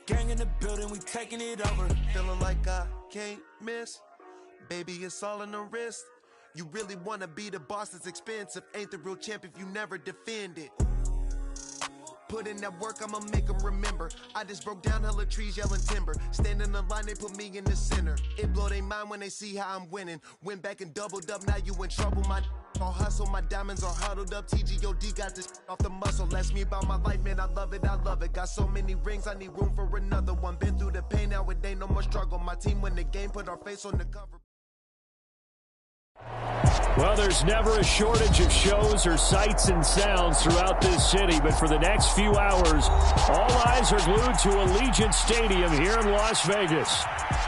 Gang in the building, we taking it over. Feeling like I can't miss. Baby, it's all in the wrist. You really wanna be the boss, it's expensive. Ain't the real champ if you never defend it. Put in that work, I'ma make them remember. I just broke down hella trees, yelling timber. Stand in the line, they put me in the center. It blow their mind when they see how I'm winning. Went back and doubled up, now you in trouble. My all hustle, my diamonds are huddled up. TGOD got this off the muscle. Ask me about my life, man, I love it, I love it. Got so many rings, I need room for another one. Been through the pain, now it ain't no more struggle. My team win the game, put our face on the cover. Well, there's never a shortage of shows or sights and sounds throughout this city, but for the next few hours, all eyes are glued to Allegiant Stadium here in Las Vegas.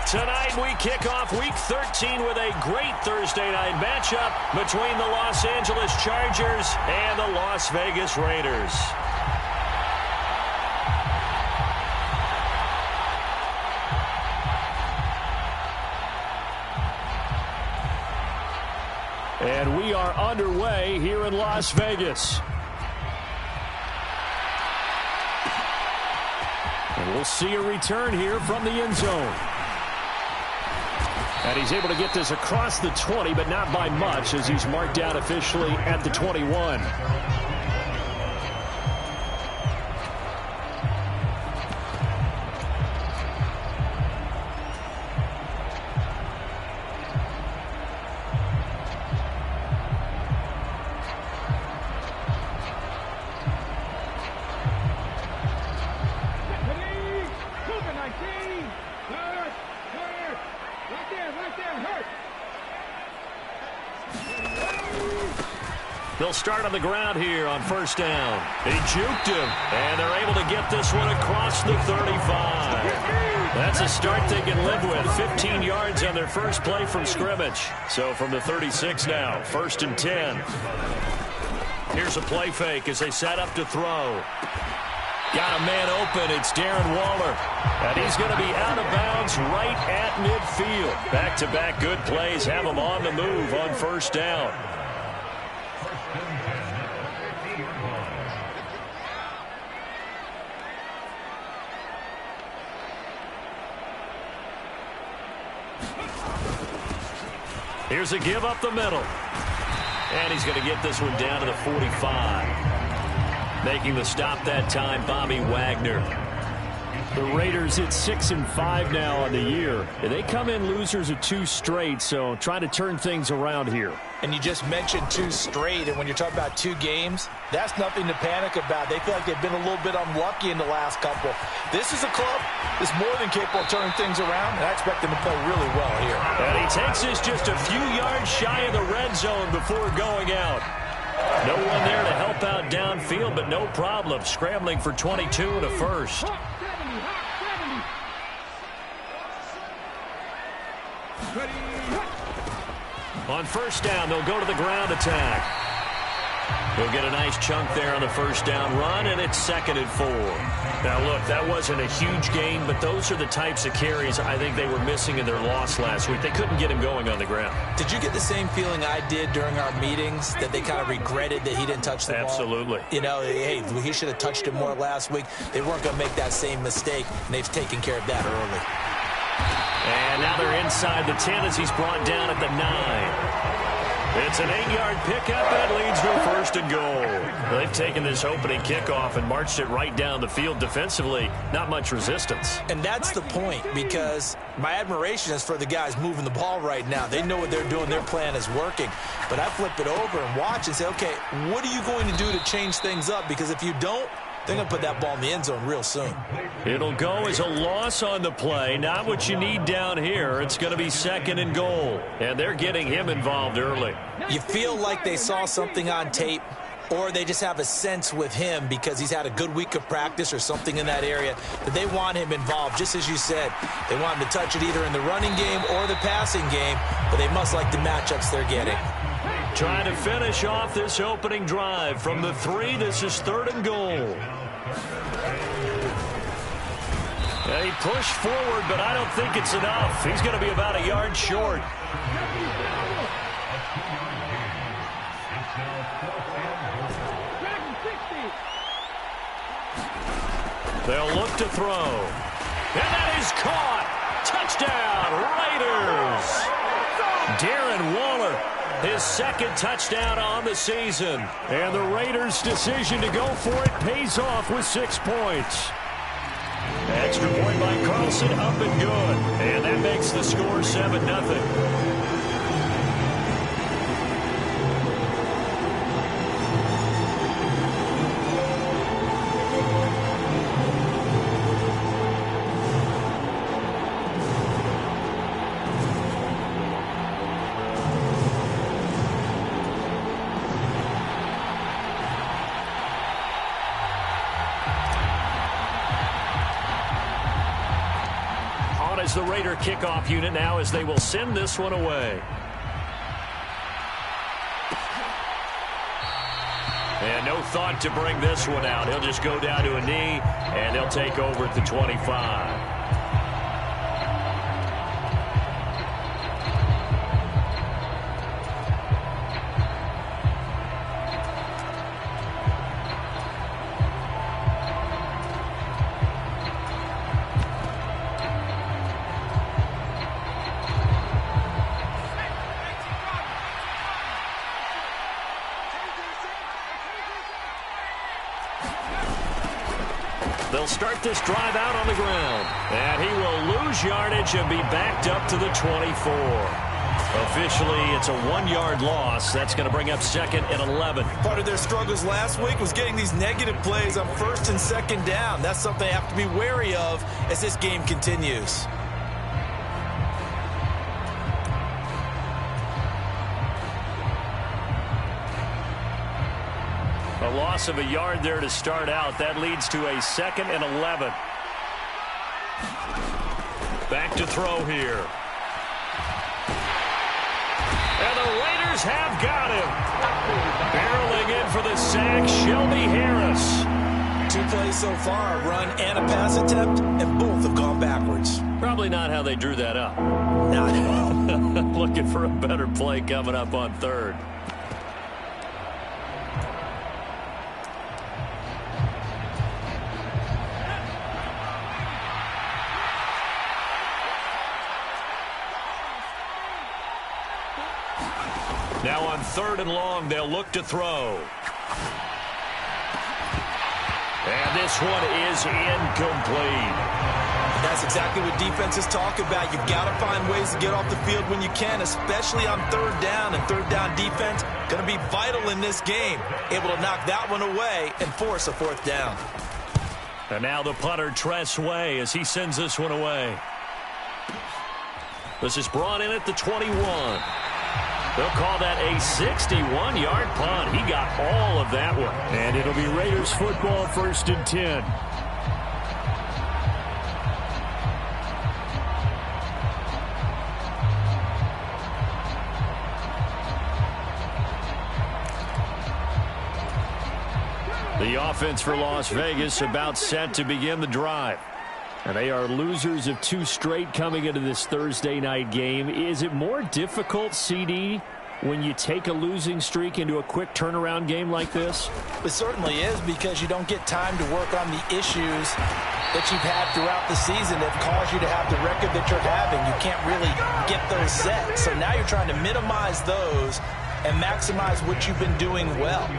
Tonight, we kick off Week 13 with a great Thursday night matchup between the Los Angeles Chargers and the Las Vegas Raiders. And we are underway here in Las Vegas. And we'll see a return here from the end zone. And he's able to get this across the 20, but not by much, as he's marked down officially at the 21. They'll start on the ground here on first down. He juked him, and they're able to get this one across the 35. That's a start they can live with. 15 yards on their first play from scrimmage. So from the 36 now, 1st and 10. Here's a play fake as they set up to throw. Got a man open. It's Darren Waller. And he's going to be out of bounds right at midfield. Back-to-back good plays have him on the move on first down. Here's a give up the middle. And he's going to get this one down to the 45. Making the stop that time, Bobby Wagner. The Raiders at 6-5 now on the year. They come in losers of 2 straight, so trying to turn things around here. And you just mentioned 2 straight, and when you're talking about 2 games, that's nothing to panic about. They feel like they've been a little bit unlucky in the last couple. This is a club that's more than capable of turning things around, and I expect them to play really well here. And he takes this just a few yards shy of the red zone before going out. No one there to help out downfield, but no problem. Scrambling for 22 and a first. On first down, they'll go to the ground attack. They'll get a nice chunk there on the first down run, and it's 2nd and 4. Now, look, that wasn't a huge gain, but those are the types of carries I think they were missing in their loss last week. They couldn't get him going on the ground. Did you get the same feeling I did during our meetings, that they kind of regretted that he didn't touch the ball? Absolutely. You know, hey, he should have touched it more last week. They weren't going to make that same mistake, and they've taken care of that early. And now they're inside the 10 as he's brought down at the 9. It's an 8-yard pickup that leads to a 1st and goal. They've taken this opening kickoff and marched it right down the field defensively. Not much resistance. And that's the point, because my admiration is for the guys moving the ball right now. They know what they're doing. Their plan is working. But I flip it over and watch and say, okay, what are you going to do to change things up? Because if you don't, they're going to put that ball in the end zone real soon. It'll go as a loss on the play. Not what you need down here. It's going to be 2nd and goal. And they're getting him involved early. You feel like they saw something on tape, or they just have a sense with him because he's had a good week of practice or something in that area that they want him involved. Just as you said, they want him to touch it either in the running game or the passing game, but they must like the matchups they're getting. Trying to finish off this opening drive from the 3. This is 3rd and goal. And he pushed forward, but I don't think it's enough. He's going to be about a yard short. They'll look to throw. And that is caught. Touchdown, Raiders. Darren Waller, his second touchdown on the season. And the Raiders' decision to go for it pays off with 6 points. Extra point by Carlson, up and good. And that makes the score 7-0. As the Raider kickoff unit now, as they will send this one away. And no thought to bring this one out. He'll just go down to a knee, and they'll take over at the 25. They'll start this drive out on the ground. And he will lose yardage and be backed up to the 24. Officially, it's a 1-yard loss. That's going to bring up 2nd and 11. Part of their struggles last week was getting these negative plays on 1st and 2nd down. That's something they have to be wary of as this game continues. A loss of a yard there to start out. That leads to a 2nd and 11. Back to throw here. And the Raiders have got him. Barreling in for the sack, Shelby Harris. 2 plays so far, a run and a pass attempt, and both have gone backwards. Probably not how they drew that up. Not at all. Looking for a better play coming up on 3rd. Now on 3rd and long, they'll look to throw. And this one is incomplete. That's exactly what defenses talk about. You've got to find ways to get off the field when you can, especially on 3rd down. And 3rd down defense going to be vital in this game. Able to knock that one away and force a 4th down. And now the punter, Tress Way, as he sends this one away. This is brought in at the 21. They'll call that a 61-yard punt. He got all of that one. And it'll be Raiders football, 1st and 10. The offense for Las Vegas about set to begin the drive. And they are losers of 2 straight coming into this Thursday night game. Is it more difficult, CD, when you take a losing streak into a quick turnaround game like this? It certainly is, because you don't get time to work on the issues that you've had throughout the season that caused you to have the record that you're having. You can't really get those set. So now you're trying to minimize those and maximize what you've been doing well.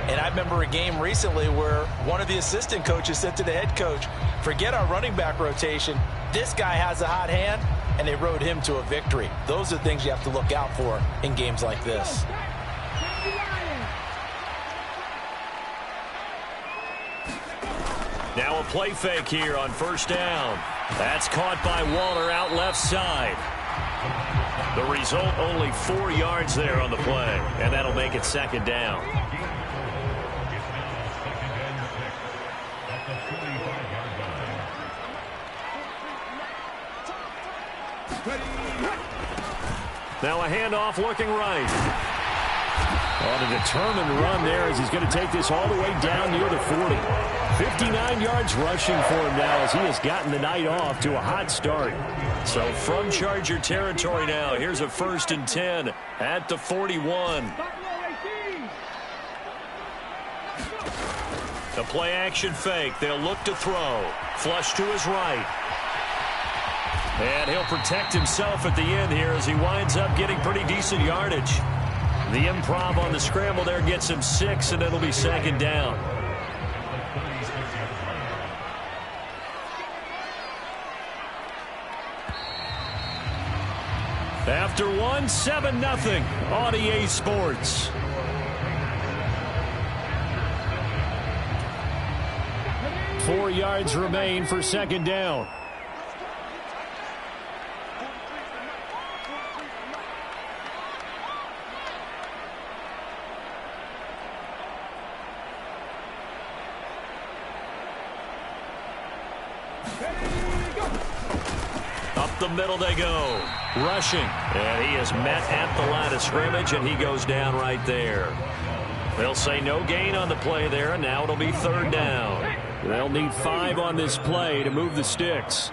And I remember a game recently where one of the assistant coaches said to the head coach, forget our running back rotation. This guy has a hot hand, and they rode him to a victory. Those are things you have to look out for in games like this. Now a play fake here on 1st down. That's caught by Waller out left side. The result, only 4 yards there on the play, and that'll make it 2nd down. Now a handoff looking right. On a determined run there as he's going to take this all the way down near the 40. 59 yards rushing for him now as he has gotten the night off to a hot start. So from Charger territory now, here's a 1st and 10 at the 41. The play action fake. They'll look to throw. Flush to his right. And he'll protect himself at the end here as he winds up getting pretty decent yardage. The improv on the scramble there gets him 6, and it'll be second down. After 1, 7-0 on EA Sports. Four yards remain for second down. Up the middle they go. Rushing. And he is met at the line of scrimmage, and he goes down right there. They'll say no gain on the play there, and now it'll be third down. They'll need 5 on this play to move the sticks.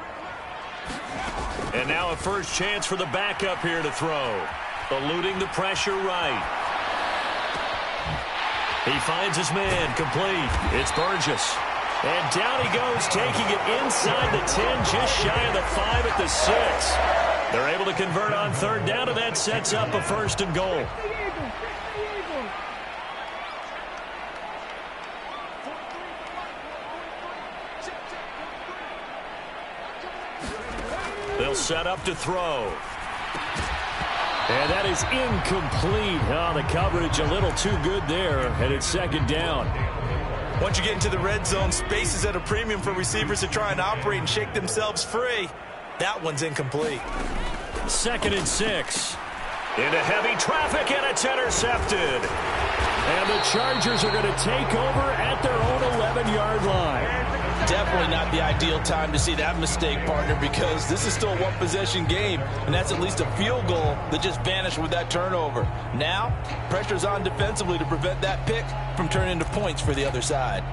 And now a first chance for the backup here to throw. Eluding the pressure right. He finds his man complete. It's Burgess. And down he goes, taking it inside the 10, just shy of the 5 at the 6. They're able to convert on third down, and that sets up a first and goal. They'll set up to throw. And that is incomplete. Oh, the coverage a little too good there, and it's second down. Once you get into the red zone, space is at a premium for receivers to try and operate and shake themselves free. That one's incomplete. 2nd and 6. Into heavy traffic, and it's intercepted. And the Chargers are going to take over at their own 11-yard line. Definitely not the ideal time to see that mistake, partner, because this is still a one-possession game, and that's at least a field goal that just vanished with that turnover. Now, pressure's on defensively to prevent that pick from turning into points for the other side.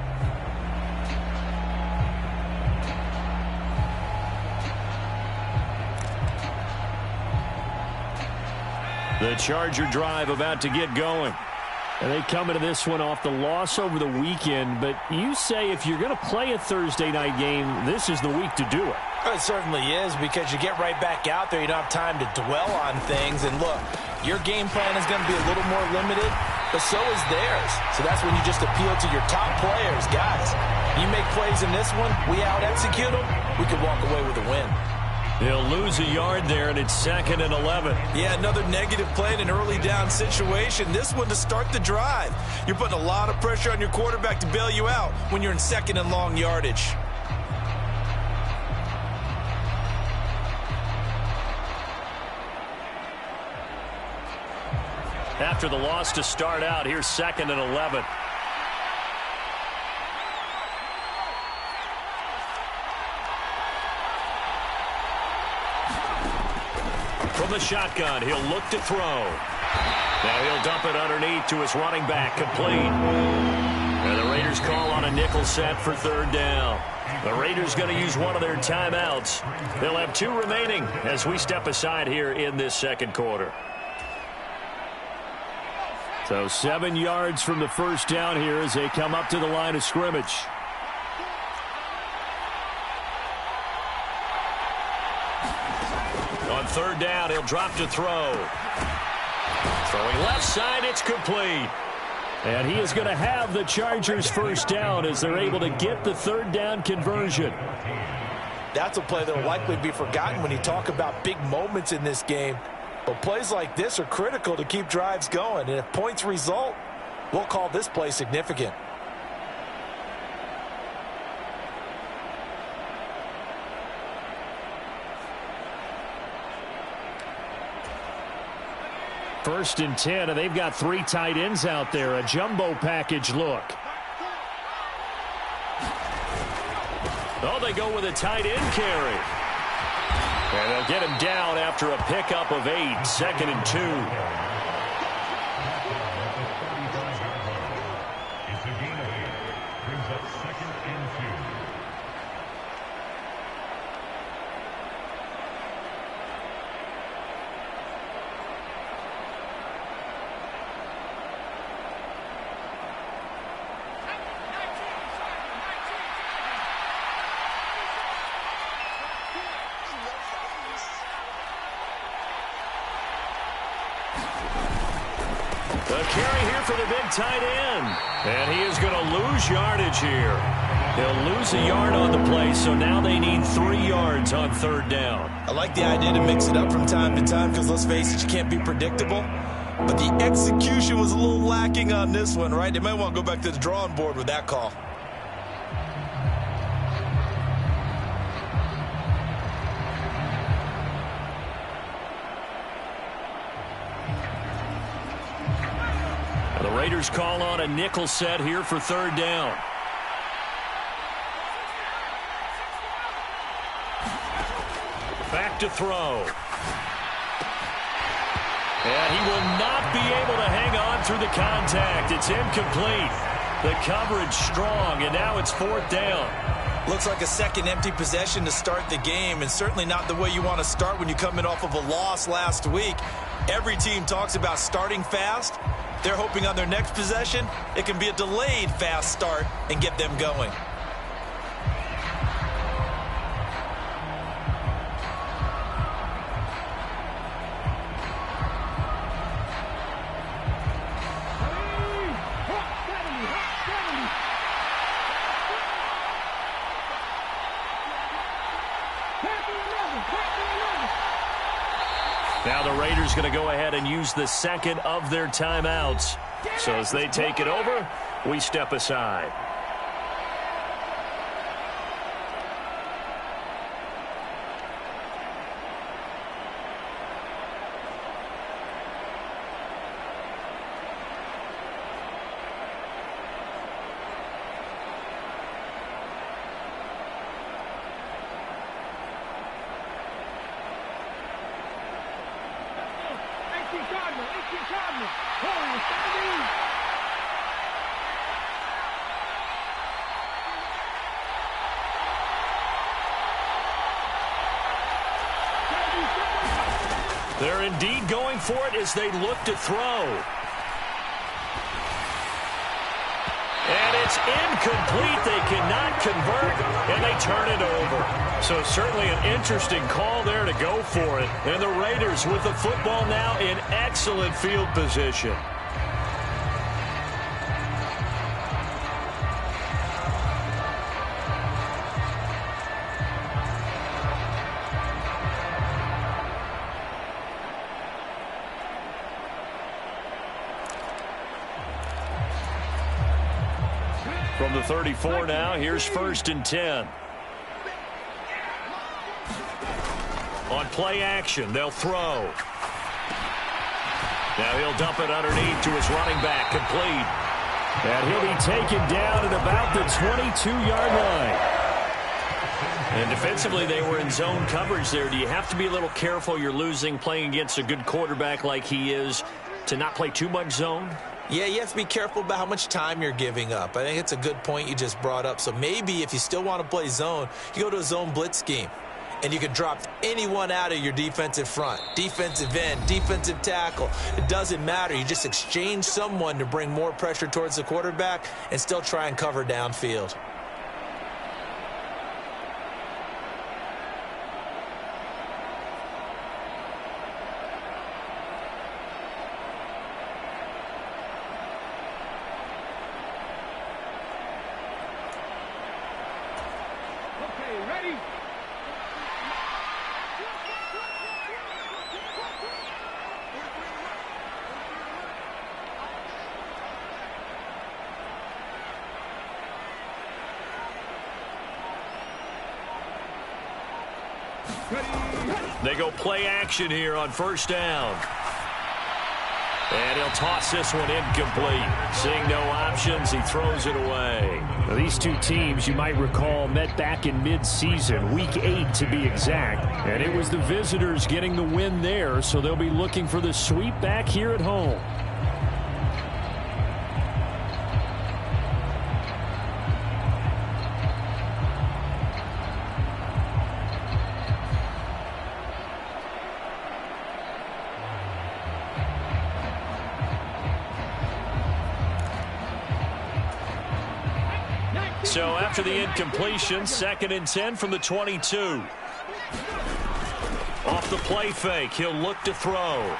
The Charger drive about to get going. And they come into this one off the loss over the weekend. But you say if you're going to play a Thursday night game, this is the week to do it. It certainly is, because you get right back out there. You don't have time to dwell on things. And look, your game plan is going to be a little more limited, but so is theirs. So that's when you just appeal to your top players. Guys, you make plays in this one, we out-execute them, we could walk away with a win. They'll lose a yard there, and it's 2nd and 11. Yeah, another negative play in an early down situation. This one to start the drive. You're putting a lot of pressure on your quarterback to bail you out when you're in 2nd and long yardage. After the loss to start out, here's 2nd and 11. From the shotgun, he'll look to throw. Now he'll dump it underneath to his running back, complete. And the Raiders call on a nickel set for third down. The Raiders going to use one of their timeouts. They'll have 2 remaining as we step aside here in this second quarter. So 7 yards from the first down here as they come up to the line of scrimmage. On third down, he'll drop to throw. Throwing left side, it's complete. And he is going to have the Chargers first down as they're able to get the third down conversion. That's a play that will likely be forgotten when you talk about big moments in this game. But plays like this are critical to keep drives going. And if points result, we'll call this play significant. First and 10, and they've got 3 tight ends out there. A jumbo package look. Oh, they go with a tight end carry. And they'll get him down after a pickup of 8. 2nd and 2. The carry here for the big tight end. And he is going to lose yardage here. He'll lose a yard on the play, so now they need 3 yards on 3rd down. I like the idea to mix it up from time to time because, let's face it, you can't be predictable. But the execution was a little lacking on this one, right? They might want to go back to the drawing board with that call. The Raiders call on a nickel set here for 3rd down. Back to throw. And he will not be able to hang on through the contact. It's incomplete. The coverage strong, and now it's 4th down. Looks like a second empty possession to start the game, and certainly not the way you want to start when you're coming off of a loss last week. Every team talks about starting fast. They're hoping on their next possession, it can be a delayed fast start and get them going. Now the Raiders going to go ahead and use the second of their timeouts. So as they take it over, we step aside. They're indeed going for it as they look to throw. And it's incomplete. They cannot convert, and they turn it over. So certainly an interesting call there to go for it. And the Raiders with the football now in excellent field position. From the 34 now, here's 1st and 10. On play action, they'll throw. Now he'll dump it underneath to his running back, complete. And he'll be taken down at about the 22-yard line. And defensively, they were in zone coverage there. Do you have to be a little careful? You're losing, playing against a good quarterback like he is, to not play too much zone? Yeah, you have to be careful about how much time you're giving up. I think it's a good point you just brought up. So maybe if you still want to play zone, you go to a zone blitz scheme. And you can drop anyone out of your defensive front, defensive end, defensive tackle. It doesn't matter. You just exchange someone to bring more pressure towards the quarterback and still try and cover downfield. They go play action here on 1st down. And he'll toss this one incomplete. Seeing no options, he throws it away. Now, these two teams, you might recall, met back in mid-season, week 8 to be exact. And it was the visitors getting the win there, so they'll be looking for the sweep back here at home. So after the incompletion, 2nd and 10 from the 22. Off the play fake, he'll look to throw.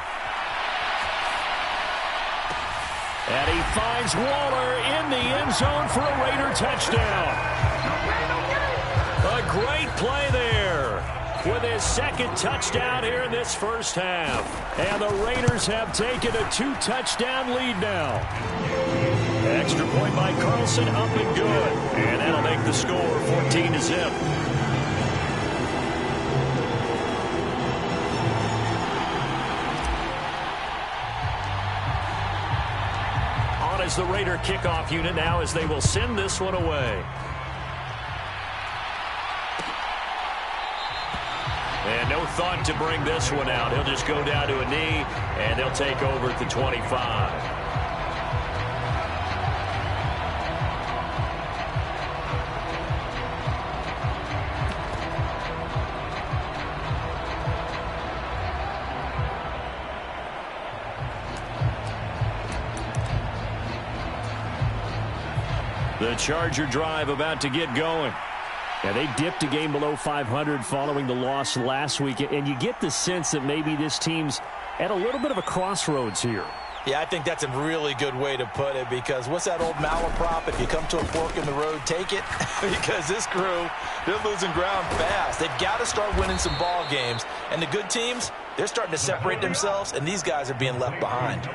And he finds Waller in the end zone for a Raider touchdown. A great play there with his second touchdown here in this first half. And the Raiders have taken a 2-touchdown lead now. Extra point by Carlson, up and good. And that'll make the score 14-0. On is the Raider kickoff unit now as they will send this one away. And no thought to bring this one out. He'll just go down to a knee, and they'll take over at the 25. The Charger drive about to get going. Yeah, they dipped a game below 500 following the loss last week, and you get the sense that maybe this team's at a little bit of a crossroads here. Yeah, I think that's a really good way to put it, because what's that old malaprop? If you come to a fork in the road, take it. Because this crew, they're losing ground fast. They've got to start winning some ball games. And the good teams, they're starting to separate themselves, and these guys are being left behind.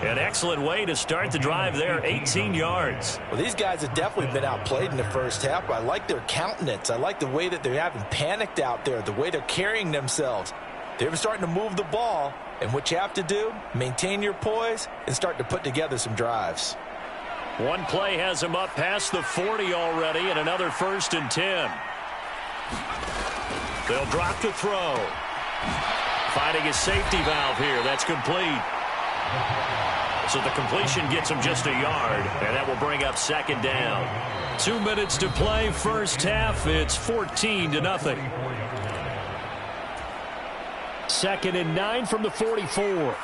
An excellent way to start the drive there, 18 yards. Well, these guys have definitely been outplayed in the first half, but I like their countenance. I like the way that they haven't panicked out there, the way they're carrying themselves. They're starting to move the ball, and what you have to do, maintain your poise and start to put together some drives. One play has them up past the 40 already, and another 1st and 10. They'll drop to throw. Finding his safety valve here. That's complete. So the completion gets him just a yard, and that will bring up 2nd down. 2 minutes to play, first half. It's 14-0. 2nd and 9 from the 44.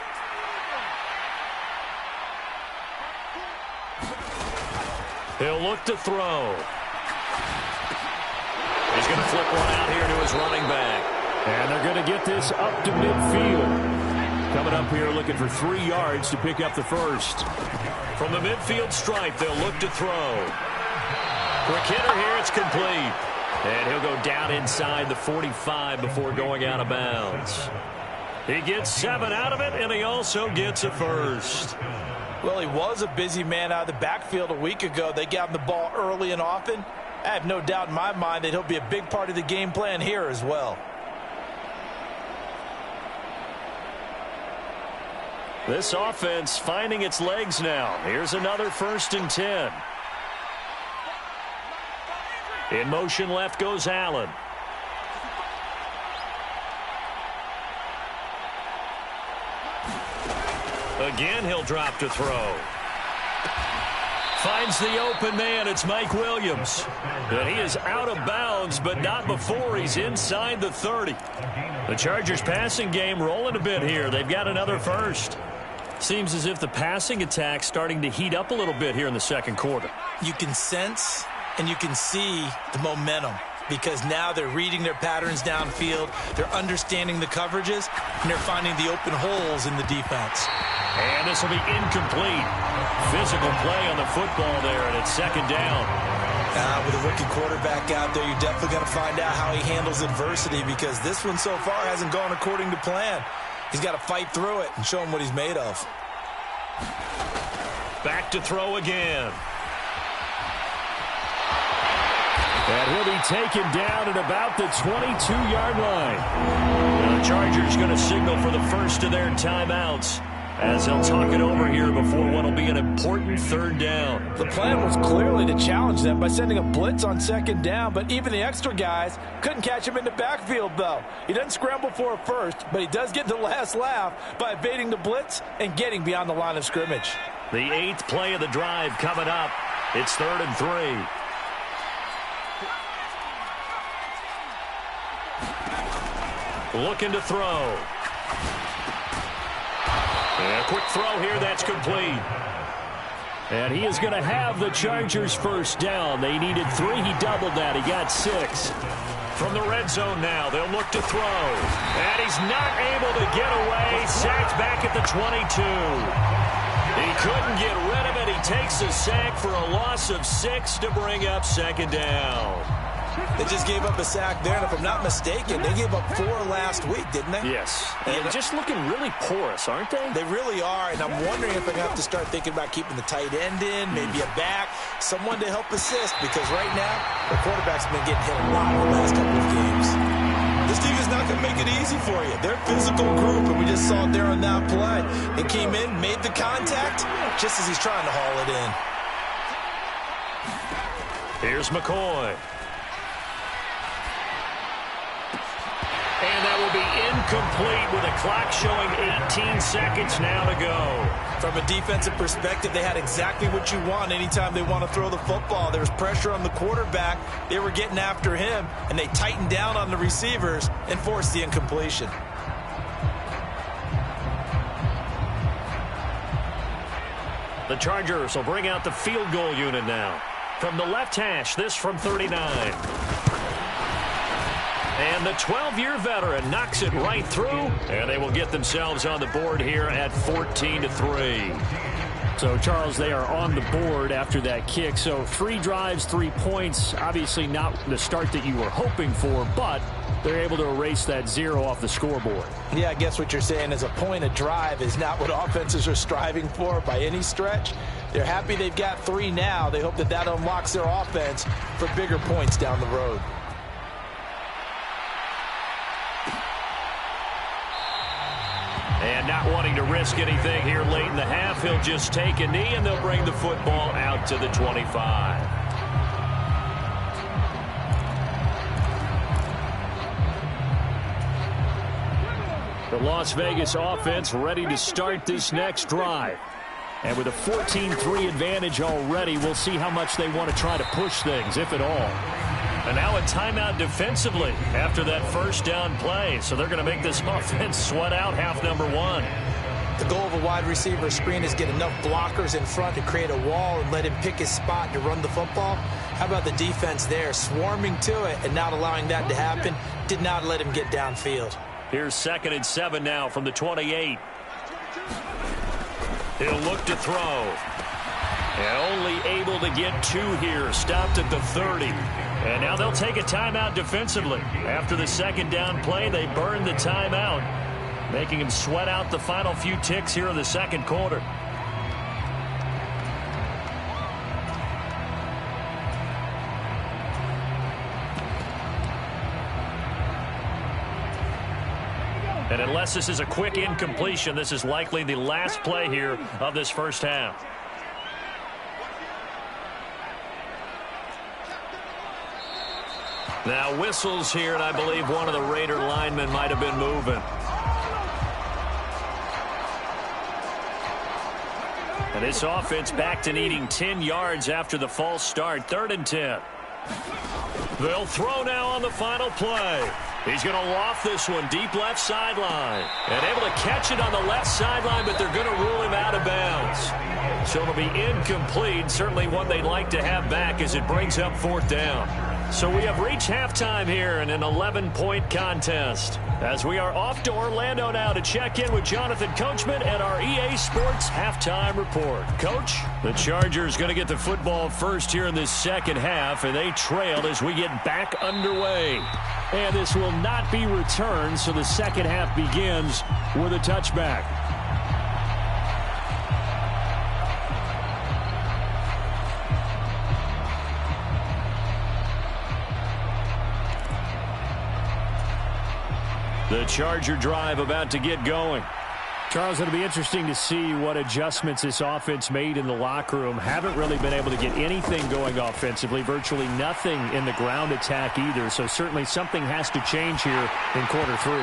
He'll look to throw. He's going to flip one out here to his running back. And they're going to get this up to midfield. Coming up here looking for 3 yards to pick up the first. From the midfield stripe, they'll look to throw. Quick hitter here, it's complete. And he'll go down inside the 45 before going out of bounds. He gets 7 out of it, and he also gets a first. Well, he was a busy man out of the backfield a week ago. They got him the ball early and often. I have no doubt in my mind that he'll be a big part of the game plan here as well. This offense finding its legs now. Here's another 1st and 10. In motion left goes Allen. Again, he'll drop to throw. Finds the open man. It's Mike Williams. And he is out of bounds, but not before he's inside the 30. The Chargers passing game rolling a bit here. They've got another first. Seems as if the passing attack's starting to heat up a little bit here in the second quarter. You can sense and you can see the momentum, because now they're reading their patterns downfield, they're understanding the coverages, and they're finding the open holes in the defense. And this will be incomplete. Physical play on the football there, and it's 2nd down. With a rookie quarterback out there, you're definitely going to find out how he handles adversity, because this one so far hasn't gone according to plan. He's got to fight through it and show him what he's made of. Back to throw again. And he'll be taken down at about the 22-yard line. Now the Chargers going to signal for the first of their timeouts as they'll talk it over here before what will be an important 3rd down. The plan was clearly to challenge them by sending a blitz on 2nd down, but even the extra guys couldn't catch him in the backfield, though. He doesn't scramble for a first, but he does get the last laugh by evading the blitz and getting beyond the line of scrimmage. The 8th play of the drive coming up. It's 3rd and 3. Looking to throw. And a quick throw here, that's complete. And he is going to have the Chargers first down. They needed 3. He doubled that. He got 6. From the red zone now, they'll look to throw. And he's not able to get away. Sacked back at the 22. He couldn't get rid of it. He takes a sack for a loss of 6 to bring up second down. They just gave up a sack there, and if I'm not mistaken, they gave up 4 last week, didn't they? Yes. And just looking really porous, aren't they? They really are, and I'm wondering if they're going to have to start thinking about keeping the tight end in, maybe a back, someone to help assist, because right now, the quarterback's been getting hit a lot in the last couple of games. This team is not going to make it easy for you. They're a physical group, and we just saw it there on that play. They came in, made the contact, just as he's trying to haul it in. Here's McCoy. And that will be incomplete with a clock showing 18 seconds now to go. From a defensive perspective, they had exactly what you want anytime they want to throw the football. There was pressure on the quarterback. They were getting after him, and they tightened down on the receivers and forced the incompletion. The Chargers will bring out the field goal unit now. From the left hash, this from 39. And the 12-year veteran knocks it right through, and they will get themselves on the board here at 14-3. So, Charles, they are on the board after that kick. So 3 drives, 3 points. Obviously not the start that you were hoping for, but they're able to erase that 0 off the scoreboard. Yeah, I guess what you're saying is a point a drive is not what offenses are striving for by any stretch. They're happy they've got 3 now. They hope that that unlocks their offense for bigger points down the road. And not wanting to risk anything here late in the half, he'll just take a knee, and they'll bring the football out to the 25. The Las Vegas offense ready to start this next drive. And with a 14-3 advantage already, we'll see how much they want to try to push things, if at all. And now a timeout defensively after that first down play. So they're going to make this offense sweat out half number 1. The goal of a wide receiver screen is get enough blockers in front to create a wall and let him pick his spot to run the football. How about the defense there, swarming to it and not allowing that to happen? Did not let him get downfield. Here's 2nd and 7 now from the 28. He'll look to throw. And only able to get 2 here. Stopped at the 30. And now they'll take a timeout defensively. After the second down play, they burn the timeout, making him sweat out the final few ticks here in the second quarter. And unless this is a quick incompletion, this is likely the last play here of this first half. Now whistles here, and I believe one of the Raider linemen might have been moving. And this offense back to needing 10 yards after the false start. 3rd and 10. They'll throw now on the final play. He's going to loft this one deep left sideline. And able to catch it on the left sideline, but they're going to rule him out of bounds. So it'll be incomplete. Certainly one they'd like to have back as it brings up 4th down. So we have reached halftime here in an 11-point contest. As we are off to Orlando now to check in with Jonathan Coachman at our EA Sports Halftime Report. Coach, the Chargers going to get the football first here in this second half, and they trailed as we get back underway. And this will not be returned, so the second half begins with a touchback. The Charger drive about to get going. Charles, it'll be interesting to see what adjustments this offense made in the locker room. Haven't really been able to get anything going offensively, virtually nothing in the ground attack either. So certainly something has to change here in quarter 3.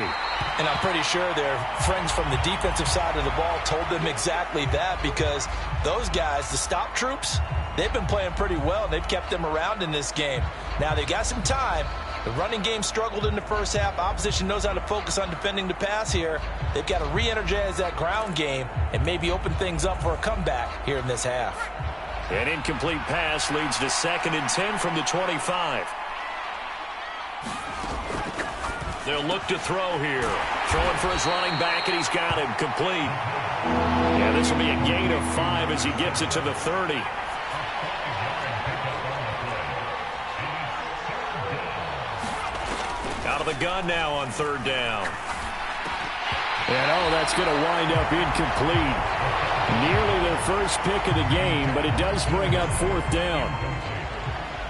And I'm pretty sure their friends from the defensive side of the ball told them exactly that, because those guys, the stop troops, they've been playing pretty well. They've kept them around in this game. Now they've got some time. The running game struggled in the first half. Opposition knows how to focus on defending the pass here. They've got to re-energize that ground game and maybe open things up for a comeback here in this half. An incomplete pass leads to 2nd and 10 from the 25. They'll look to throw here. Throwing for his running back, and he's got him complete. Yeah, this will be a gain of 5 as he gets it to the 30. Out of the gun now on 3rd down. And, that's going to wind up incomplete. Nearly their first pick of the game, but it does bring up 4th down.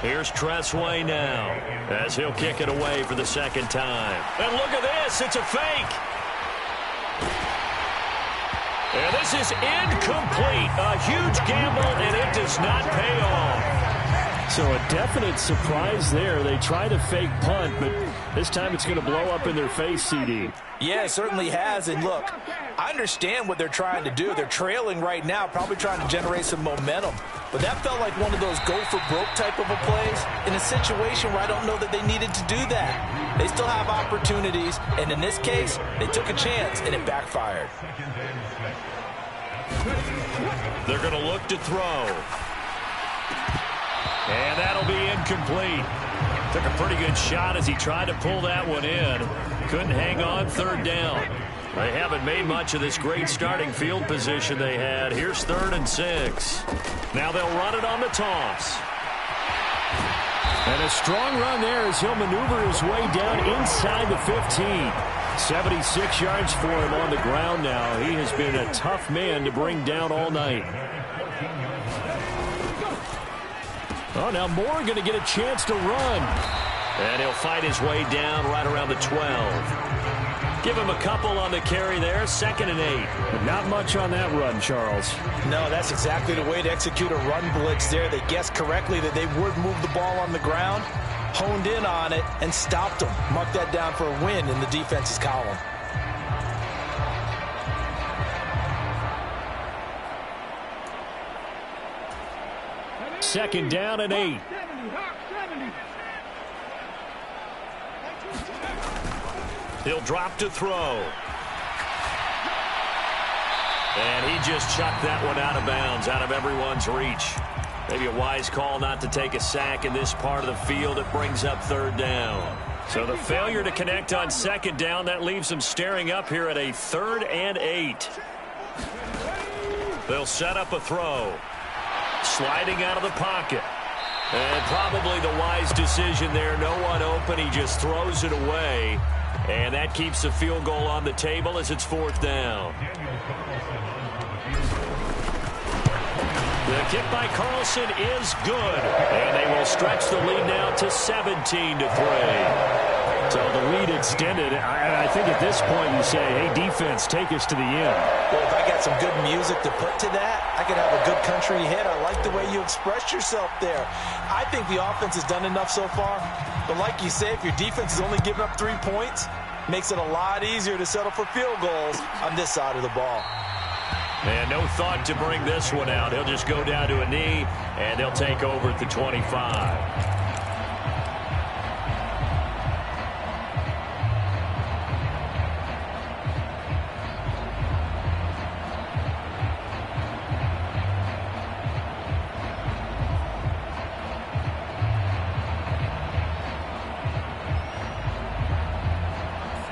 Here's Tressway now as he'll kick it away for the 2nd time. And look at this. It's a fake. And this is incomplete. A huge gamble, and it does not pay off. So a definite surprise there. They try to fake punt, but this time it's going to blow up in their face, CD. Yeah, it certainly has. And look, I understand what they're trying to do. They're trailing right now, probably trying to generate some momentum. But that felt like one of those go-for-broke type of a plays in a situation where I don't know that they needed to do that. They still have opportunities, and in this case, they took a chance, and it backfired. They're going to look to throw. And that'll be incomplete. Took a pretty good shot as he tried to pull that one in. Couldn't hang on 3rd down. They haven't made much of this great starting field position they had. Here's 3rd and 6. Now they'll run it on the toss. And a strong run there as he'll maneuver his way down inside the 15. 76 yards for him on the ground now. He has been a tough man to bring down all night. Oh, now Moore going to get a chance to run. And he'll fight his way down right around the 12. Give him a couple on the carry there. 2nd and 8. But not much on that run, Charles. No, that's exactly the way to execute a run blitz there. They guessed correctly that they would move the ball on the ground, honed in on it, and stopped them. Mark that down for a win in the defense's column. Second down and 8. He'll drop to throw. And he just chucked that one out of bounds, out of everyone's reach. Maybe a wise call not to take a sack in this part of the field. It brings up 3rd down. So the failure to connect on 2nd down, that leaves them staring up here at a 3rd and 8. They'll set up a throw. Sliding out of the pocket. And probably the wise decision there. No one open. He just throws it away. And that keeps the field goal on the table as it's 4th down. The kick by Carlson is good. And they will stretch the lead now to 17-3. So the lead extended. I think at this point you say, hey, defense, take us to the end. Well, if I got some good music to put to that, I could have a good country hit. I like the way you expressed yourself there. I think the offense has done enough so far. But like you say, if your defense is only giving up 3 points, makes it a lot easier to settle for field goals on this side of the ball. And no thought to bring this one out. He'll just go down to a knee, and they'll take over at the 25.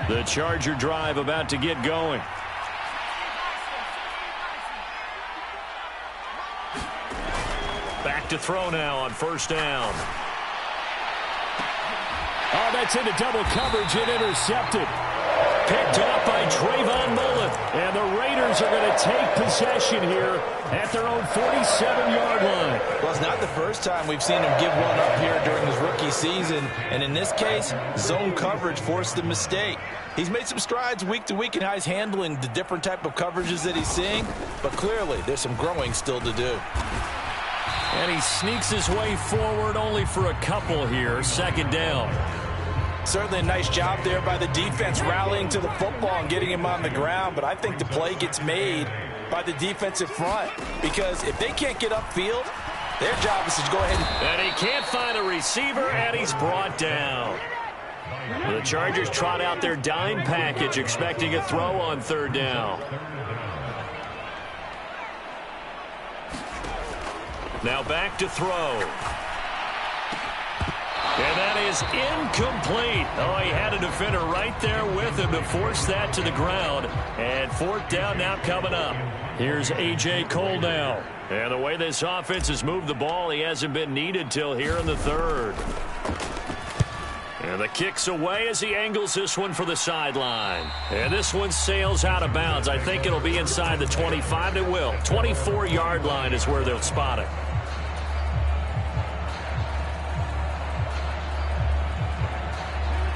The Charger drive about to get going. Back to throw now on 1st down. Oh, that's into double coverage and intercepted. Picked off by Trayvon Mullen. And the Raiders are going to take possession here at their own 47-yard line. Well, it's not the first time we've seen him give one up here during his rookie season. And in this case, zone coverage forced the mistake. He's made some strides week to week in how he's handling the different type of coverages that he's seeing. But clearly, there's some growing still to do. And he sneaks his way forward only for a couple here. 2nd down. Certainly a nice job there by the defense rallying to the football and getting him on the ground. But I think the play gets made by the defensive front. Because if they can't get upfield, their job is to go ahead and he can't find a receiver, and he's brought down. The Chargers trot out their dime package, expecting a throw on 3rd down. Now back to throw. And that is incomplete. Oh, he had a defender right there with him to force that to the ground. And fourth down now coming up. Here's A.J. Cole now. And the way this offense has moved the ball, he hasn't been needed till here in the third. And the kick's away as he angles this one for the sideline. And this one sails out of bounds. I think it'll be inside the 25. It will. 24-yard line is where they'll spot it.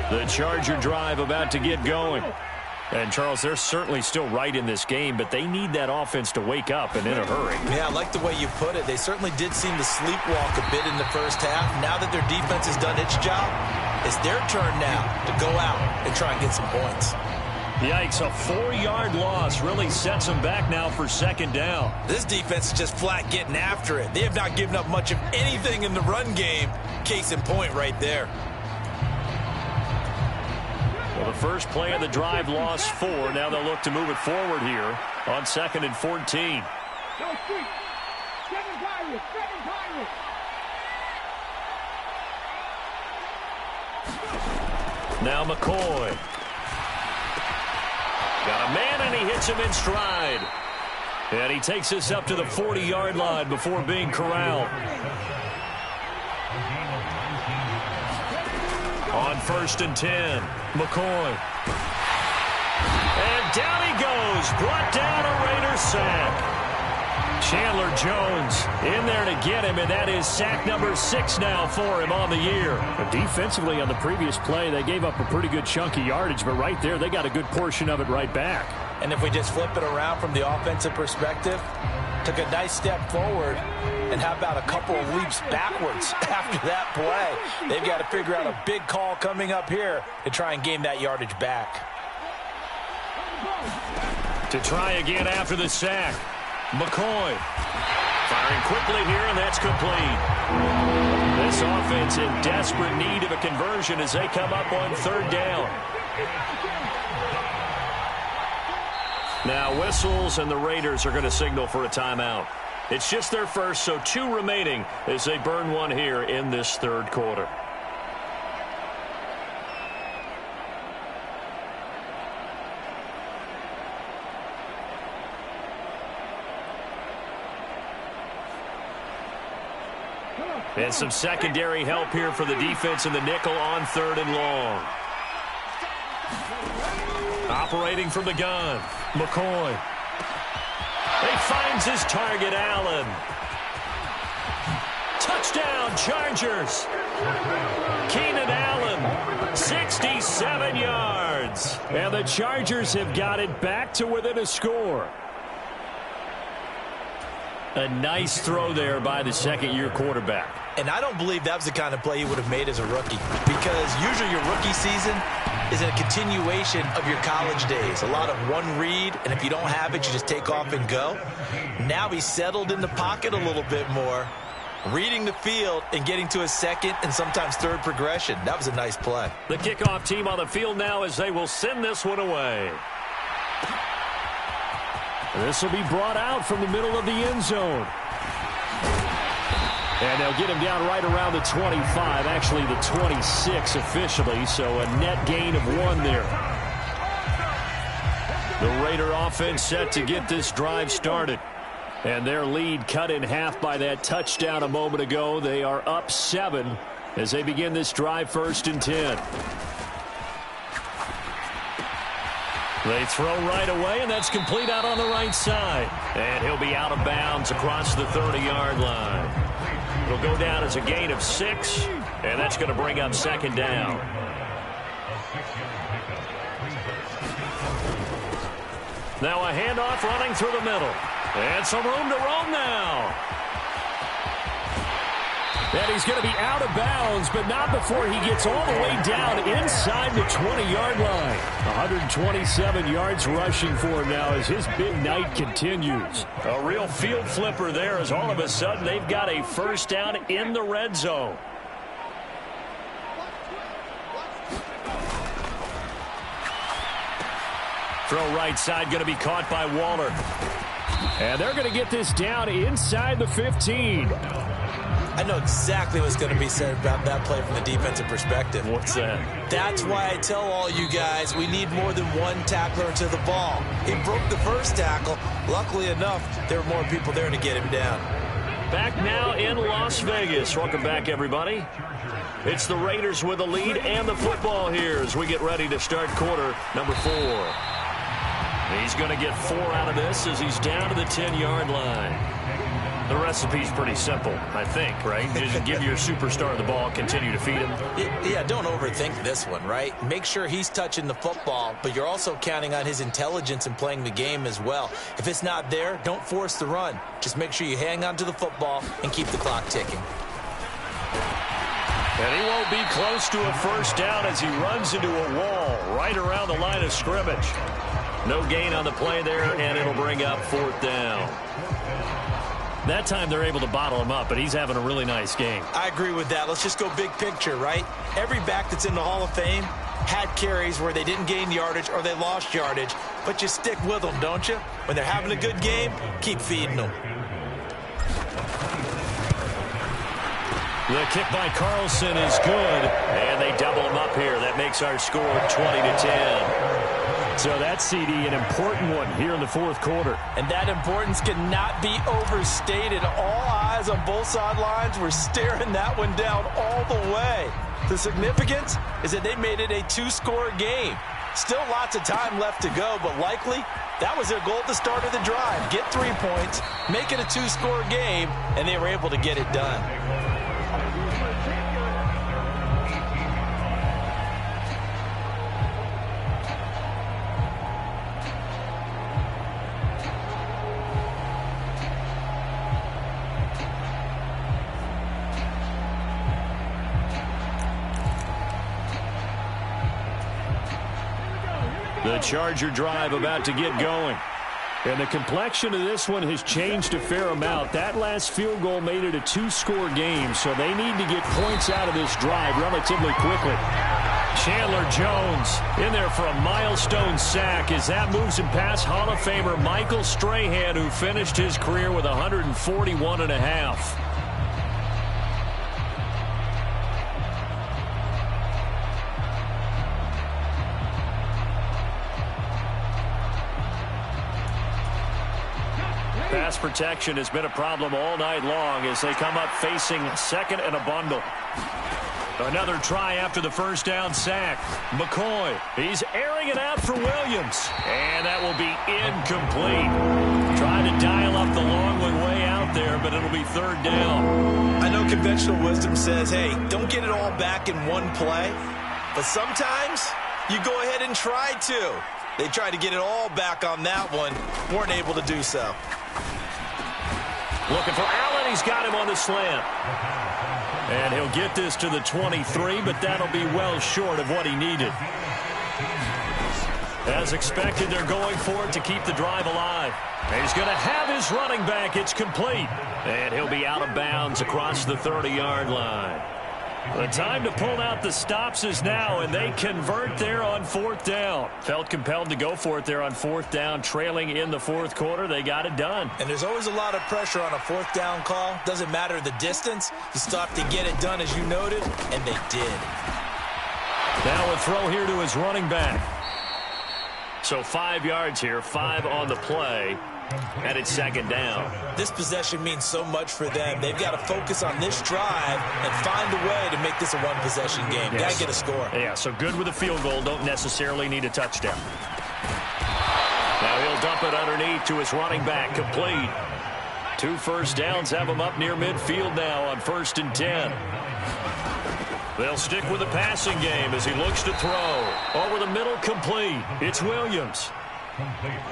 The Charger drive about to get going. And, Charles, they're certainly still right in this game, but they need that offense to wake up and in a hurry. Yeah, I like the way you put it. They certainly did seem to sleepwalk a bit in the first half. Now that their defense has done its job, it's their turn now to go out and try and get some points. Yikes, a 4-yard loss really sets them back now for second down. This defense is just flat getting after it. They have not given up much of anything in the run game. Case in point right there. Well, the first play of the drive lost 4. Now they'll look to move it forward here on 2nd and 14. Now McCoy. Got a man, and he hits him in stride. And he takes this up to the 40-yard line before being corralled. On 1st and 10, McCoy. And down he goes. Brought down a Raiders sack. Chandler Jones in there to get him, and that is sack number 6 now for him on the year. But defensively on the previous play, they gave up a pretty good chunk of yardage, but right there, they got a good portion of it right back. And if we just flip it around from the offensive perspective, took a nice step forward, and how about a couple of leaps backwards after that play? They've got to figure out a big call coming up here to try and gain that yardage back. To try again after the sack. McCoy firing quickly here, and that's complete. This offense in desperate need of a conversion as they come up on 3rd down. Now whistles, and the Raiders are going to signal for a timeout. It's just their first, so 2 remaining as they burn one here in this 3rd quarter. And some secondary help here for the defense in the nickel on 3rd and long. Operating from the gun, McCoy. He finds his target, Allen. Touchdown, Chargers. Keenan Allen, 67 yards. And the Chargers have got it back to within a score. A nice throw there by the second-year quarterback. And I don't believe that was the kind of play he would have made as a rookie, because usually your rookie season is a continuation of your college days. A lot of one read, and if you don't have it, you just take off and go. Now he's settled in the pocket a little bit more, reading the field and getting to a second and sometimes third progression. That was a nice play. The kickoff team on the field now as they will send this one away. This will be brought out from the middle of the end zone. And they'll get him down right around the 25, actually the 26 officially, so a net gain of 1 there. The Raider offense set to get this drive started. And their lead cut in half by that touchdown a moment ago. They are up 7 as they begin this drive 1st and 10. They throw right away, and that's complete out on the right side. And he'll be out of bounds across the 30-yard line. It'll go down as a gain of 6, and that's going to bring up 2nd down. Now a handoff running through the middle. And some room to roam now. And he's going to be out of bounds, but not before he gets all the way down inside the 20-yard line. 127 yards rushing for him now as his big night continues. A real field flipper there as all of a sudden they've got a first down in the red zone. Throw right side going to be caught by Waller. And they're going to get this down inside the 15. I know exactly what's going to be said about that play from the defensive perspective. What's that? That's why I tell all you guys we need more than one tackler to the ball. He broke the first tackle. Luckily enough, there were more people there to get him down. Back now in Las Vegas. Welcome back, everybody. It's the Raiders with the lead and the football here as we get ready to start quarter number 4. He's going to get 4 out of this as he's down to the 10-yard line. The recipe's pretty simple, I think, right? Just give your superstar the ball, continue to feed him. Yeah, don't overthink this one, right? Make sure he's touching the football, but you're also counting on his intelligence in playing the game as well. If it's not there, don't force the run. Just make sure you hang on to the football and keep the clock ticking. And he won't be close to a first down as he runs into a wall right around the line of scrimmage. No gain on the play there, and it'll bring up 4th down. That time they're able to bottle him up, but he's having a really nice game. I agree with that. Let's just go big picture, right? Every back that's in the Hall of Fame had carries where they didn't gain yardage or they lost yardage, but you stick with them, don't you? When they're having a good game, keep feeding them. The kick by Carlson is good, and they double him up here. That makes our score 20-10. So that's, CD, an important one here in the 4th quarter. And that importance cannot be overstated. All eyes on both sidelines were staring that one down all the way. The significance is that they made it a 2-score game. Still lots of time left to go, but likely that was their goal at the start of the drive. Get 3 points, make it a 2-score game, and they were able to get it done. The Charger drive about to get going. And the complexion of this one has changed a fair amount. That last field goal made it a 2-score game, so they need to get points out of this drive relatively quickly. Chandler Jones in there for a milestone sack as that moves him past Hall of Famer Michael Strahan, who finished his career with 141.5. Pass protection has been a problem all night long as they come up facing second and a bundle. Another try after the first down sack. McCoy, he's airing it out for Williams. And that will be incomplete. Trying to dial up the long one way out there, but it'll be 3rd down. I know conventional wisdom says, hey, don't get it all back in one play. But sometimes you go ahead and try to. They tried to get it all back on that one. Weren't able to do so. Looking for Allen. He's got him on the slant. And he'll get this to the 23, but that'll be well short of what he needed. As expected, they're going for it to keep the drive alive. And he's going to have his running back. It's complete. And he'll be out of bounds across the 30-yard line. The time to pull out the stops is now, and they convert there on 4th down. Felt compelled to go for it there on 4th down, trailing in the 4th quarter. They got it done. And there's always a lot of pressure on a 4th down call. Doesn't matter the distance. You still have to get it done, as you noted, and they did. Now a throw here to his running back. So 5 yards here, 5 on the play. And it's 2nd down. This possession means so much for them. They've got to focus on this drive and find a way to make this a one-possession game. Yes. Got to get a score. Yeah, so good with a field goal. Don't necessarily need a touchdown. Now he'll dump it underneath to his running back. Complete. 2 first downs have him up near midfield now on 1st and 10. They'll stick with the passing game as he looks to throw. Over the middle, complete. It's Williams.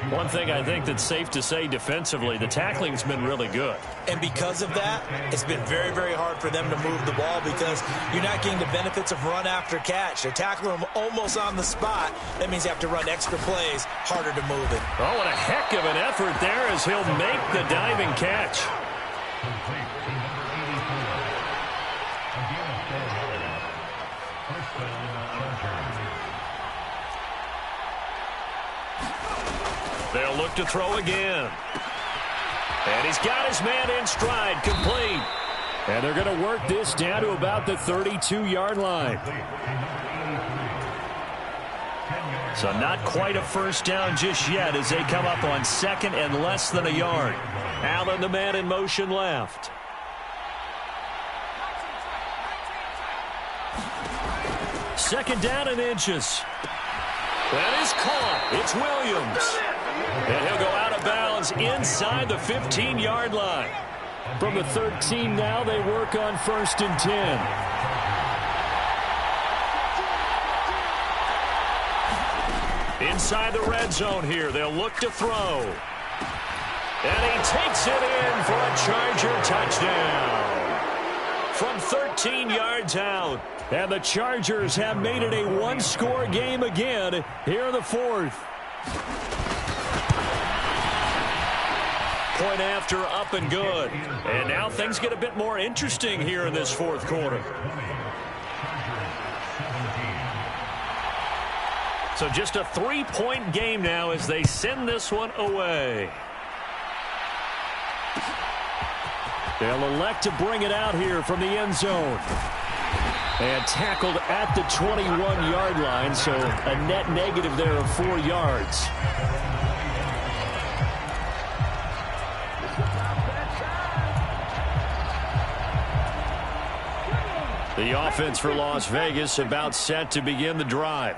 One thing I think that's safe to say defensively, the tackling's been really good. And because of that, it's been very, very hard for them to move the ball because you're not getting the benefits of run after catch. They're tackling them almost on the spot. That means you have to run extra plays, harder to move it. Oh, and a heck of an effort there as he'll make the diving catch. They'll look to throw again. And he's got his man in stride, complete. And they're going to work this down to about the 32-yard line. So not quite a first down just yet as they come up on second and less than a yard. Allen, the man in motion left. Second down and inches. That is caught. It's Williams. And he'll go out of bounds inside the 15-yard line. From the 13 now, they work on 1st and 10. Inside the red zone here, they'll look to throw. And he takes it in for a Charger touchdown. From 13 yards out. And the Chargers have made it a one-score game again here in the 4th. Point after, up and good. And now things get a bit more interesting here in this 4th quarter. So just a 3-point game now as they send this one away. They'll elect to bring it out here from the end zone. And tackled at the 21-yard line, so a net negative there of 4 yards. The offense for Las Vegas about set to begin the drive.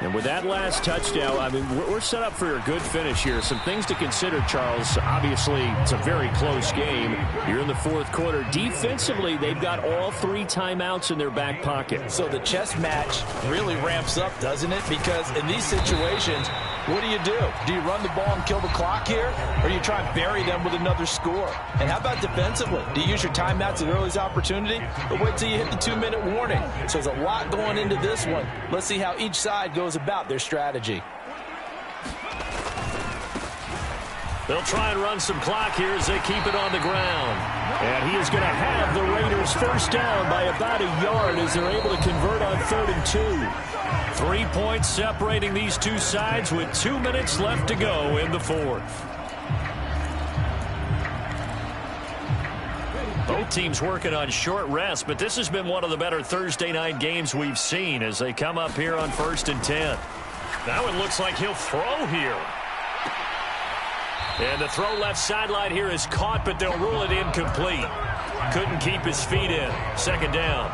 And with that last touchdown, I mean, we're set up for a good finish here. Some things to consider, Charles. Obviously, it's a very close game. You're in the 4th quarter. Defensively, they've got all 3 timeouts in their back pocket. So the chess match really ramps up, doesn't it? Because in these situations, what do? Do you run the ball and kill the clock here? Or do you try and bury them with another score? And how about defensively? Do you use your timeouts at earliest opportunity? Or wait till you hit the 2-minute warning? So there's a lot going into this one. Let's see how each side goes about their strategy. They'll try and run some clock here as they keep it on the ground. And he is going to have the Raiders first down by about a yard as they're able to convert on 3rd and 2. 3 points separating these two sides with 2 minutes left to go in the 4th. Both teams working on short rest, but this has been one of the better Thursday night games we've seen as they come up here on 1st and 10. Now it looks like he'll throw here. And the throw left sideline here is caught, but they'll rule it incomplete. Couldn't keep his feet in. 2nd down.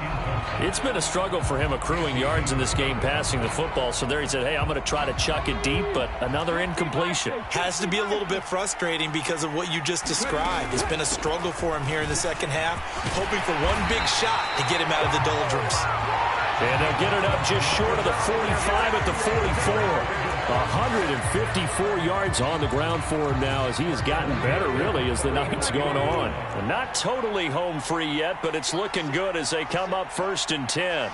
It's been a struggle for him accruing yards in this game passing the football. So there he said, hey, I'm going to try to chuck it deep, but another incompletion. Has to be a little bit frustrating because of what you just described. It's been a struggle for him here in the second half, hoping for one big shot to get him out of the doldrums. And they'll get it up just short of the 45 at the 44. 154 yards on the ground for him now as he has gotten better, really, as the night's gone on. And not totally home free yet, but it's looking good as they come up 1st and 10.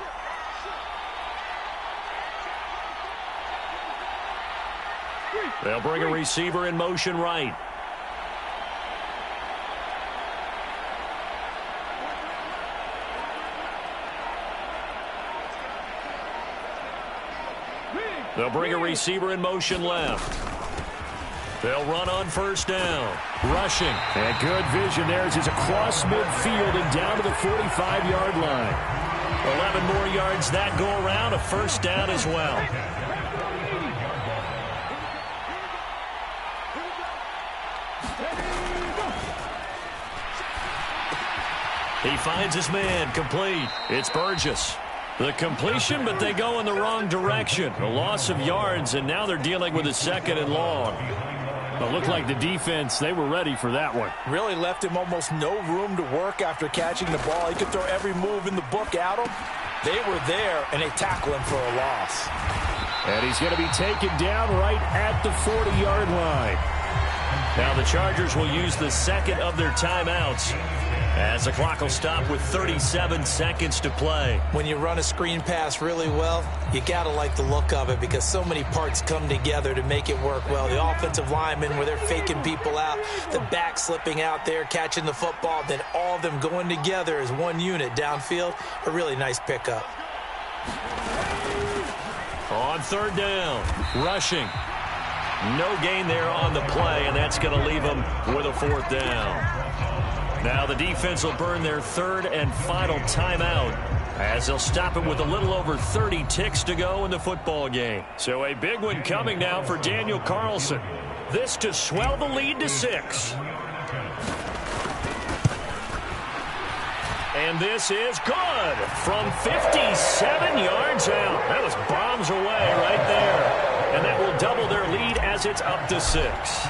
They'll bring a receiver in motion right. They'll bring a receiver in motion left. They'll run on 1st down. Rushing. And good vision there as he's across midfield and down to the 45-yard line. 11 more yards that go around. A 1st down as well. He finds his man. Complete. It's Burgess. The completion, but they go in the wrong direction. A loss of yards, and now they're dealing with a 2nd and long. It looked like the defense, they were ready for that one. Really left him almost no room to work after catching the ball. He could throw every move in the book at him. They were there, and they tackle him for a loss. And he's going to be taken down right at the 40-yard line. Now the Chargers will use the 2nd of their timeouts as the clock will stop with 37 seconds to play. When you run a screen pass really well, you got to like the look of it because so many parts come together to make it work well. The offensive linemen where they're faking people out, the back slipping out there, catching the football, then all of them going together as one unit downfield. A really nice pickup. On 3rd down, rushing. No gain there on the play, and that's going to leave them with a 4th down. Now the defense will burn their third and final timeout as they'll stop it with a little over 30 ticks to go in the football game. So a big one coming now for Daniel Carlson. This to swell the lead to 6. And this is good from 57 yards out. That was bombs away right there. And that will double their lead as it's up to 6.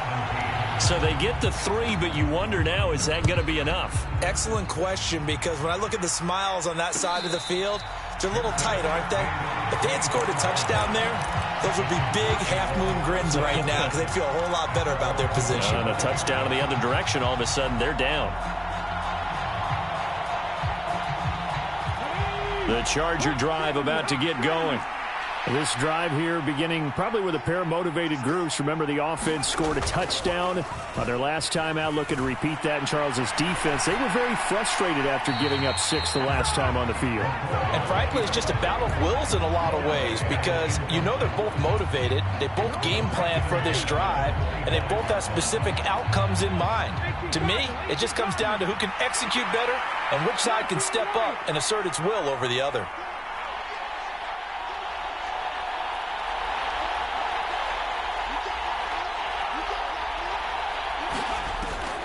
So they get the 3, but you wonder now, is that going to be enough? Excellent question, because when I look at the smiles on that side of the field, they're a little tight, aren't they? If they had scored a touchdown there, those would be big half-moon grins right now because they'd feel a whole lot better about their position. And a touchdown in the other direction, all of a sudden they're down. The Charger drive about to get going. This drive here beginning probably with a pair of motivated groups. Remember, the offense scored a touchdown on their last time out, looking to repeat that in Charles's defense. They were very frustrated after giving up 6 the last time on the field. And frankly, it's just a battle of wills in a lot of ways, because you know they're both motivated, they both game plan for this drive, and they both have specific outcomes in mind. To me, it just comes down to who can execute better and which side can step up and assert its will over the other.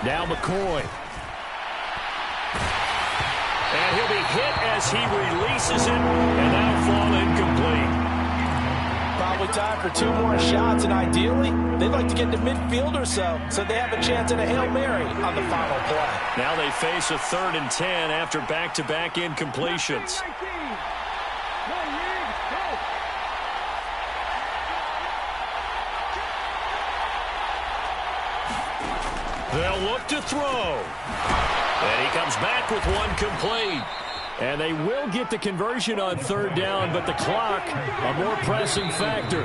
Now McCoy. And he'll be hit as he releases it, and that'll fall incomplete. Probably time for 2 more shots, and ideally, they'd like to get to midfield or so they have a chance at a Hail Mary on the final play. Now they face a 3rd and 10 after back-to-back incompletions. They'll look to throw. And he comes back with one complete. And they will get the conversion on 3rd down, but the clock, a more pressing factor.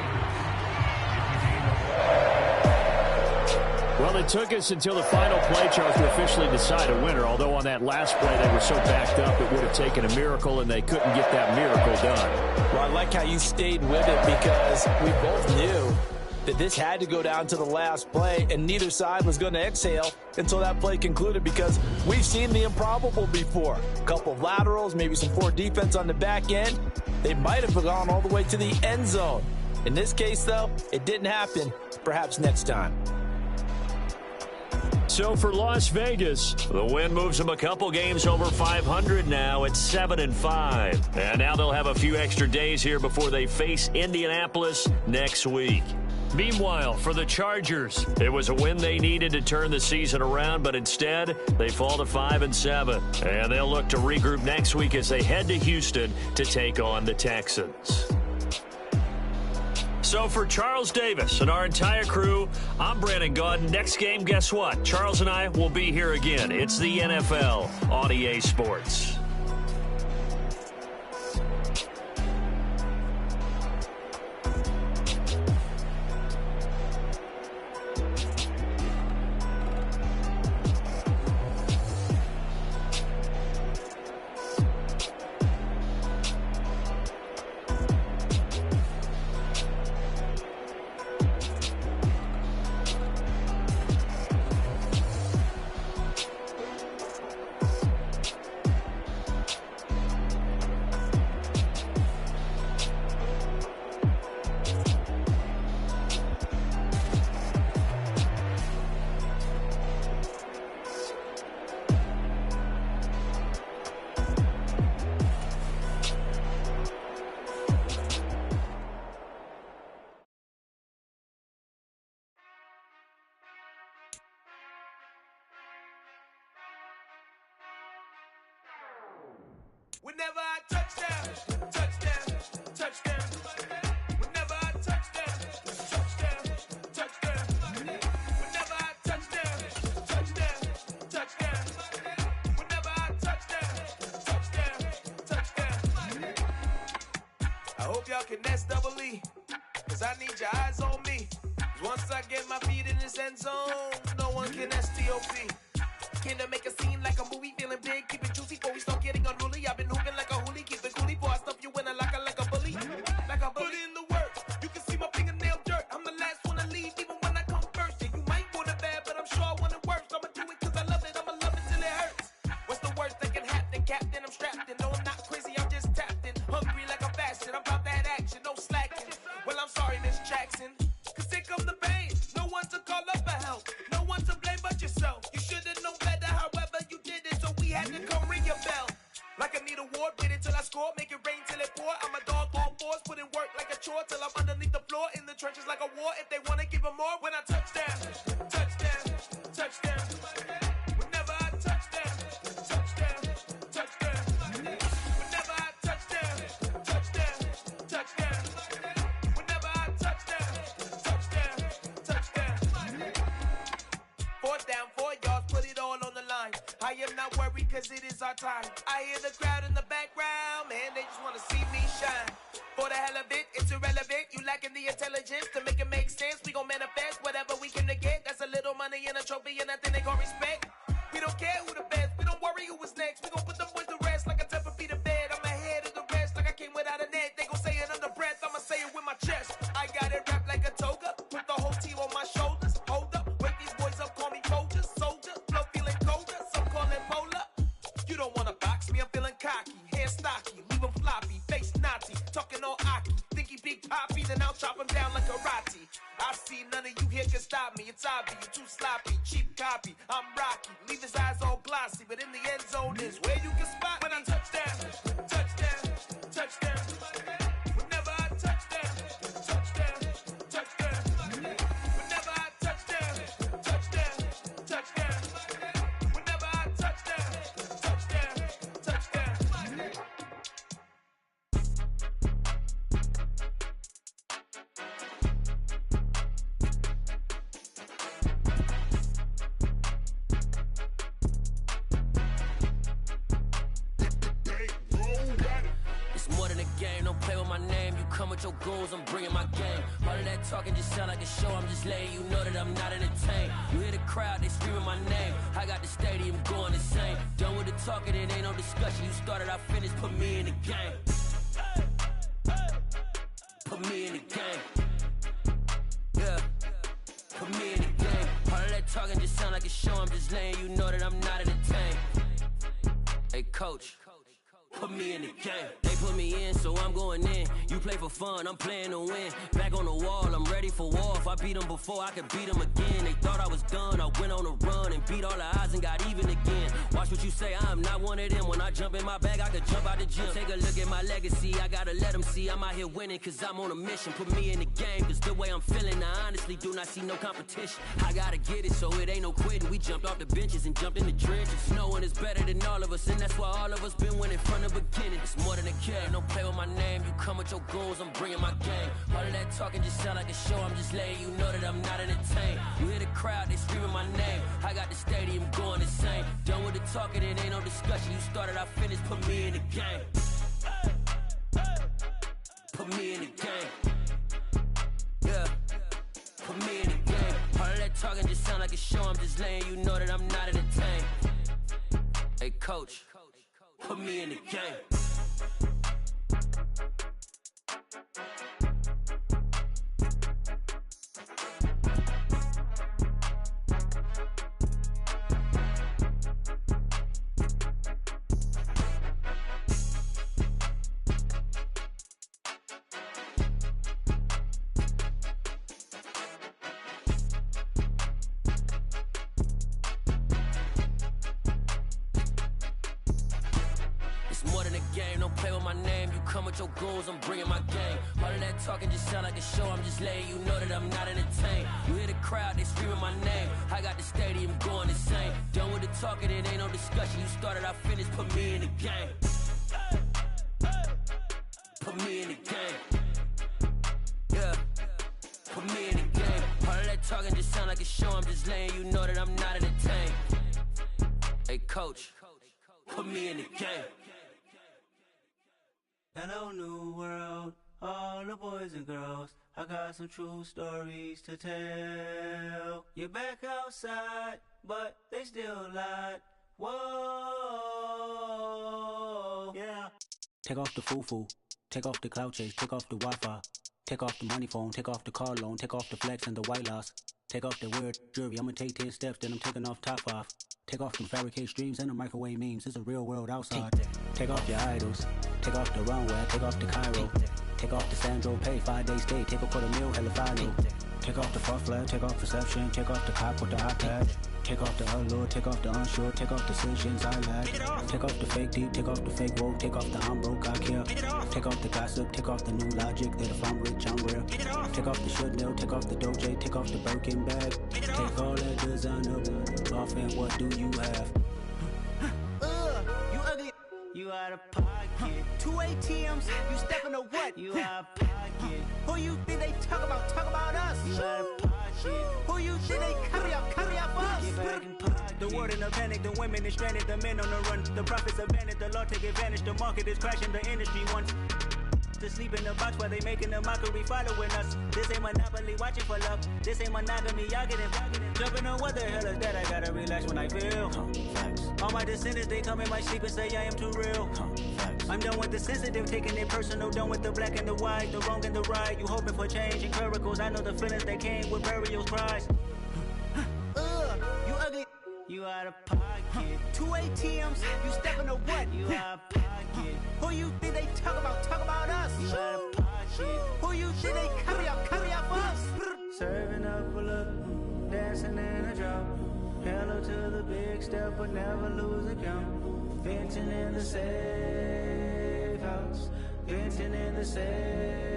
Well, it took us until the final play, Charles, to officially decide a winner, although on that last play they were so backed up it would have taken a miracle, and they couldn't get that miracle done. Well, I like how you stayed with it, because we both knew that this had to go down to the last play, and neither side was going to exhale until that play concluded, because we've seen the improbable before. A couple of laterals, maybe some poor defense on the back end. They might have gone all the way to the end zone. In this case, though, it didn't happen. Perhaps next time. So for Las Vegas, the win moves them a couple games over 500 now at 7-5. And now they'll have a few extra days here before they face Indianapolis next week. Meanwhile, for the Chargers, it was a win they needed to turn the season around, but instead, they fall to 5-7. And they'll look to regroup next week as they head to Houston to take on the Texans. So for Charles Davis and our entire crew, I'm Brandon Gaudin. Next game, guess what? Charles and I will be here again. It's the NFL on EA Sports. Whenever I touchdown, touchdown, touchdown. Whenever I touchdown, touchdown, touchdown. Whenever I touchdown, touchdown, touchdown. Whenever I touchdown, touchdown. I hope y'all can S-double-E, cause I need your eyes on me. Once I get my feet in this end zone, no one can S-T-O-P. Can I make a scene like a movie, feeling big, keep it juicy before we start getting unruly. I've been hooping like a hoolie, keep it coolie before I stuff you in a locker like a bully. Like a bully. Put in the work, you can see my fingernail dirt. I'm the last one to leave, even when I come first. Yeah, you might want it bad, but I'm sure I want it worse. I'ma do it cause I love it, I'ma love it till it hurts. score, make it rain till it pour. I'm a dog on fours, put in work like a chore till I'm underneath the floor, in the trenches like a war. If they wanna give them more, when I touch them, touch them, touch them. Whenever I touch them, touch them, touch them. Whenever I touch them, touch them, touch them. Whenever I touch them, touch them, touch them. 4th down, 4 yards, put it all on the line. I am not worried cause it is our time. I hear the crowd in the background, man, they just wanna see me shine. For the hell of it, it's irrelevant. You lacking the intelligence to make it make sense. We gon' manifest whatever we came to get. That's a little money and a trophy and nothing they gon' respect. We don't care who the best, we don't worry who was next. We gon' put them boys to rest like a temper feet of bed. I'm ahead of the rest like I came without a net. They gon' say it under breath, I'ma say it with my chest. I got it wrapped like a toga, put the whole team on my shoulders. Hold up, wake these boys up, call me Folger, soldier. Flow feeling colder, some call it polar. You don't wanna box me, I'm feeling cocky. Hair stocky, leave him floppy, face naughty. Talking all aki, think he big poppy, then I'll chop him down like karate. I see none of you here can stop me. It's obvious, you too sloppy, cheap copy. I'm rocky, leave his eyes all glossy, but in the end zone is where you can spot when I touch them, touch them, touch them. Whenever I touch them, touch them, touch them. Whenever I touch them, touch them, touch them. Whenever I touch them, touch them, touch them. It's more than a game, don't play with my name. You come with your goons, I'm bringing my game. All of that talking just sound like a show, I'm just letting you know that I'm not entertained. You hear the crowd, they screaming my name. I got the stadium going insane. Done with the talking, it ain't no discussion. You started, I finished, put me in the game. Put me in the game. Yeah, put me in the game. All of that talking just sound like a show, I'm just letting you know that I'm not entertained. Hey coach, put me in the game. They put me in, so I'm going in. You play for fun, I'm playing to win. Back on the wall, I'm ready for war. If I beat them before, I could beat them again. They thought I was done, I went on a run and beat all the odds and got even again. Watch what you say, I'm not one of them. When I jump in my bag, I could jump out the gym. Take a look at my legacy, I gotta let them see I'm out here winning, cause I'm on a mission. Put me in the game, cause the way I'm feeling, I honestly do not see no competition. I gotta get it, so it ain't no quitting. We jumped off the benches and jumped in the trenches. No one is better than all of us, and that's why all of us been winning from the beginning. It's more than a game, don't play with my name. You come with your goons, I'm bringing my game. All of that talking just sound like a show, I'm just letting you know that I'm not entertained. You hear the crowd, they screaming my name. I got the stadium going insane. Done with the talking, it ain't no discussion. You started, I finished, put me in the game. Put me in the game. Yeah, put me in the game. All of that talking just sound like a show, I'm just letting you know that I'm not entertained. Hey coach, put me in the game. Your goons, I'm bringing my game. All of that talking just sound like a show, I'm just letting you know that I'm not entertained. You hear the crowd, they screaming my name. I got the stadium going insane. Done with the talking, it ain't no discussion. You started, I finished, put me in the game. Put me in the game. Yeah, put me in the game. All of that talking just sound like a show, I'm just letting you know that I'm not entertained. Hey coach, put me in the game. Hello, new world, all the boys and girls. I got some true stories to tell. You're back outside, but they still lied. Whoa, yeah. Take off the foo-foo, take off the cloud chase, take off the Wi-Fi. Take off the money phone, take off the car loan, take off the flex and the white loss. Take off the weird jewelry, I'ma take 10 steps, then I'm taking off top 5. Take off them fabricate streams and the microwave memes, it's a real world outside. Take off your idols, take off the runway, take off the Cairo. Take off the Sandro pay, 5 days stay, take a $250,000, hella final. Take off the false flag, take off perception, take off the cop with the iPad. Take off the allure, take off the unsure, take off decisions I lack. Take off the fake deep, take off the fake woke, take off the I'm broke, I care. Take off the gossip, take off the new logic that if I'm rich, I'm real. Take off the should know, take off the Doge, take off the Birkin bag. Take all that designer off and what do you have? You ugly. You out of pocket. 2 ATMs, you stepping to what? You out of pocket. Who you think they talk about us? You out of pocket. Who you think they carry up for us? Get back in pocket. The world in a panic, the women is stranded, the men on the run. The profits abandoned, the law take advantage. The market is crashing, the industry wants to sleep in the box while they making a mockery following us. This ain't monopoly, watching for love. This ain't monogamy, y'all get it. Jumping on what the hell is that? I gotta relax when I feel. All my descendants, they come in my sleep and say I am too real. I'm done with the sensitive, taking it personal. Done with the black and the white, the wrong and the right. You hoping for change and miracles. I know the feelings that came with burials, cries. You ugly. You out of pocket. 2 ATMs, you stepping to what? You out of pocket. Who you think they talk about us? You out of pocket. Who you think they carry up for us? Serving up a look, dancing in a drop. Hello to the big step, but never lose a count. Venting in the safe house. Venting in the safe.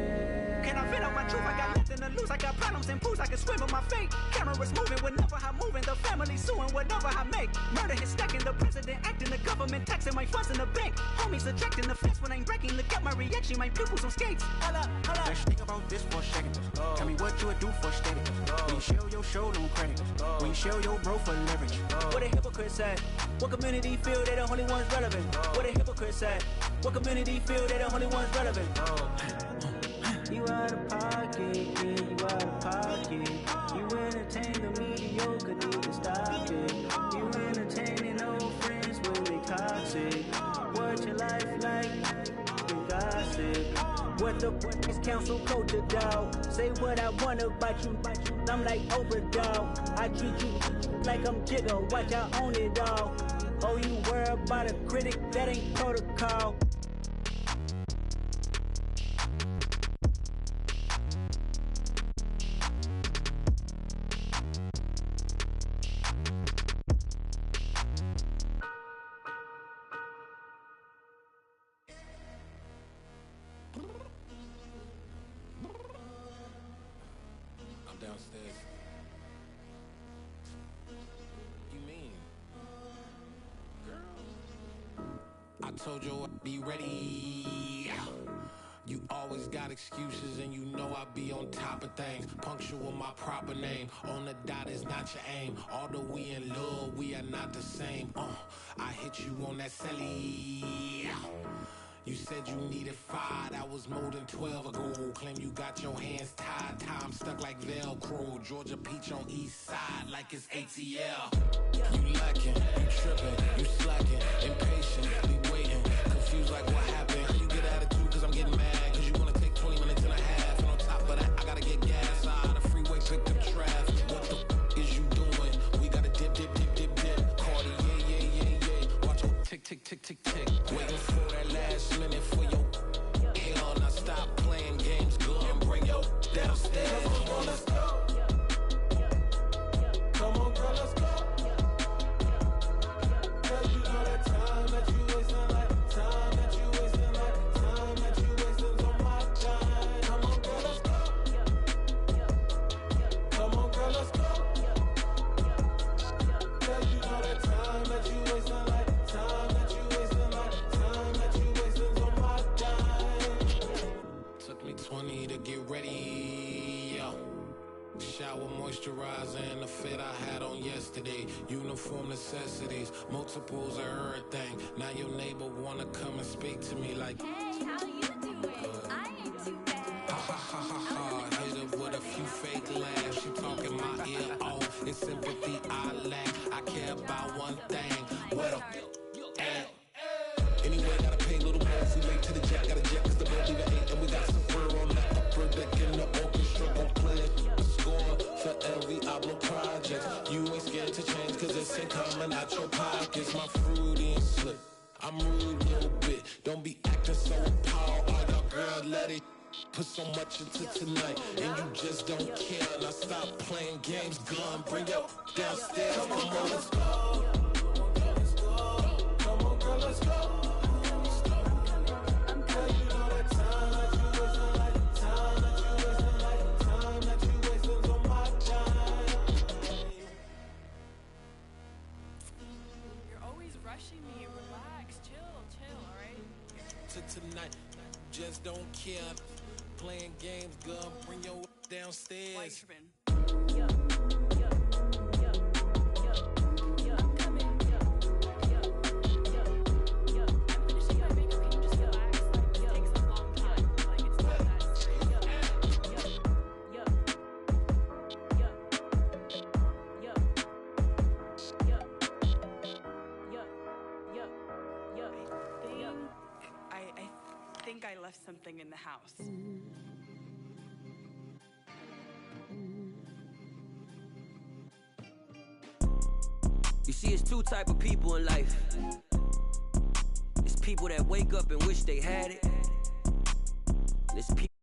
Can I vent out my truth? I got nothing to lose. I got problems and pools. I can swim in my fate. Cameras moving whenever I'm moving. The family suing whatever I make. Murder is stacking. The president acting. The government taxing my funds in the bank. Homies attracting the fence when I'm breaking. Look at my reaction. My pupils on skates. Holla. Let's think about this for a second. Tell me what you would do for steady. When you show your show, no credit. When you show your bro for leverage. What a hypocrite said. What community feel they the only ones relevant? What a hypocrite said. What community feel they the only ones relevant? You out of pocket, yeah, you out of pocket. You entertain the mediocre, need to stop it. You entertaining old friends when they toxic. What your life like? You gossip. What the fuck is council culture, dog? Say what I want about you. I'm like Oprah, dog. I treat you like I'm Jigga. Watch I own it all. Oh, you worry about a critic? That ain't protocol. Downstairs. You mean? Girl, I told you I'd be ready. You always got excuses and you know I be on top of things. Punctual with my proper name. On the dot is not your aim. Although we in love, we are not the same. I hit you on that celly. You said you needed 5, that was more than 12 ago. Claim you got your hands tied, time stuck like Velcro. Georgia Peach on east side like it's ATL. You lacking, you tripping, you slacking, impatient, be waiting, confused like what happened. You get attitude cause I'm getting mad, cause you wanna take 20 minutes and a half. And on top of that, I gotta get gas out of the freeway, picked up traffic. What the is you doing? We gotta dip. Cardi, yeah. Watch your tick. Waiting for that last minute for your hell. Now stop playing games, girl, and bring your downstairs. Come on, let's go. Come on, girl, let's go. Cause you know that time that you wasting, like time that you wasting, like time that you wasting on my time. Come on, girl, let's go. Come on, girl, let's go. Cause you know that time that you wasting, like time that you wasting, like time that you wasting on my time. Took me 20 to get ready, yo. Shower, moisturizer, and the fit I had on yesterday. Uniform necessities, multiples of everything. Now your neighbor wanna come and speak to me like, hey, how you doing? I ain't too bad. Ha. Hit her with a few fake laughs. She talking my ear off. It's sympathy I lack. I care about one thing. What up? Anyway, gotta pay a little more. If we late to the jack, gotta jet cause the boat leave at 8. And we got some fur on the upper deck in the orchestra. Gon' play a score for every album project. You ain't scared to change cause it's in common out your pockets. My fruity and slick. I'm rude a little bit. Don't be acting so appalled. All y'all girl, let it put so much into tonight. And you just don't care. Now stop playing games, gun, bring your downstairs. Come on, let's go. Come on, girl, let's go. Girl, you know that time that you wasting, like the time that you wasting, like the time that you wasting on my time. You're always rushing me. Relax, chill, alright? To tonight, just don't care. Playing games, girl, bring your downstairs. Why you tripping? I think I left something in the house. You see, it's two type of people in life. It's people that wake up and wish they had it. And it's people